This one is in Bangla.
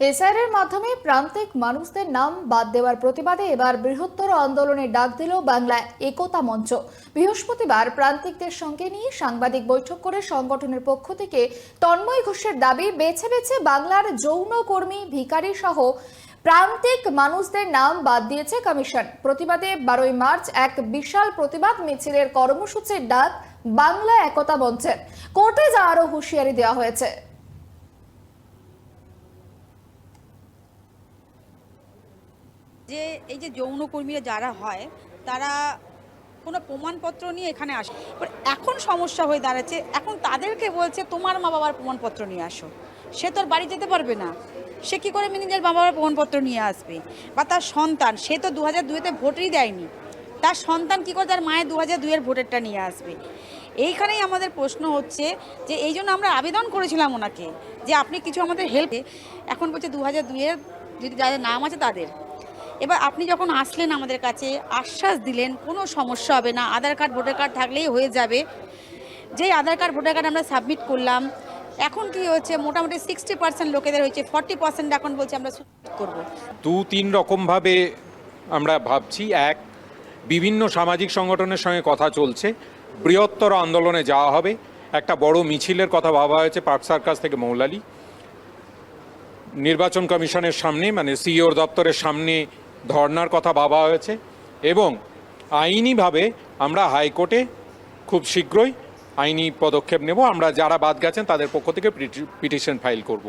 এসআইআর মাধ্যমে প্রান্তিক মানুষদের নাম বাদ দেওয়ার প্রতিবাদে এবার বৃহত্তর আন্দোলনের ডাক দিল বাংলা একতা মঞ্চ। বৃহস্পতিবার প্রান্তিকদের সঙ্গে নিয়ে সাংবাদিক বৈঠক করে সংগঠনের পক্ষ থেকে তন্ময় ঘোষের দাবি, বেছে বেছে বাংলার যৌনকর্মী, ভিখারি সহ প্রান্তিক মানুষদের নাম বাদ দিয়েছে কমিশন। প্রতিবাদে 12ই মার্চ এক বিশাল প্রতিবাদ মিছিলের কর্মসূচির ডাক বাংলা একতা মঞ্চের। কোর্টে যাওয়ারও হুঁশিয়ারি দেওয়া হয়েছে। যে এই যে যৌনকর্মীরা যারা হয় তারা কোনো প্রমাণপত্র নিয়ে এখানে আসে, এখন সমস্যা হয়ে দাঁড়াচ্ছে। এখন তাদেরকে বলছে তোমার মা বাবার প্রমাণপত্র নিয়ে আসো। সে তো আর বাড়ি যেতে পারবে না, সে কী করে নিজের মা বাবার প্রমাণপত্র নিয়ে আসবে? বা তার সন্তান, সে তো 2002-তে ভোটই দেয়নি, তার সন্তান কী করে তার মায়ের 2002-এর ভোটেরটা নিয়ে আসবে? এইখানেই আমাদের প্রশ্ন হচ্ছে যে এই জন্য আমরা আবেদন করেছিলাম ওনাকে যে আপনি কিছু আমাদের হেল্প। এখন বলছে 2002-এর যদি যাদের নাম আছে তাদের। এবার আপনি যখন আসলেন আমাদের কাছে আশ্বাস দিলেন কোনো সমস্যা হবে না, আধার কার্ড ভোটার কার্ড থাকলেই হয়ে যাবে। যেই আধার কার্ড ভোটার কার্ড আমরা সাবমিট করলাম, এখন কি হচ্ছে, মোটামুটি 60% লোকেদের হয়েছে, 40% এখন বলছে আমরা করব। 2-3 রকমভাবে আমরা ভাবছি। এক, বিভিন্ন সামাজিক সংগঠনের সঙ্গে কথা চলছে, বৃহত্তর আন্দোলনে যাওয়া হবে। একটা বড় মিছিলের কথা ভাবা হয়েছে পার্ক সার্কাস থেকে মৌলালি, নির্বাচন কমিশনের সামনে মানে সিইওর দপ্তরের সামনে ধর্নার কথা ভাবা হয়েছে, এবং আইনিভাবে আমরা হাইকোর্টে খুব শীঘ্রই আইনি পদক্ষেপ নেব। আমরা যারা বাদ গেছেন তাদের পক্ষ থেকে পিটিশন ফাইল করব।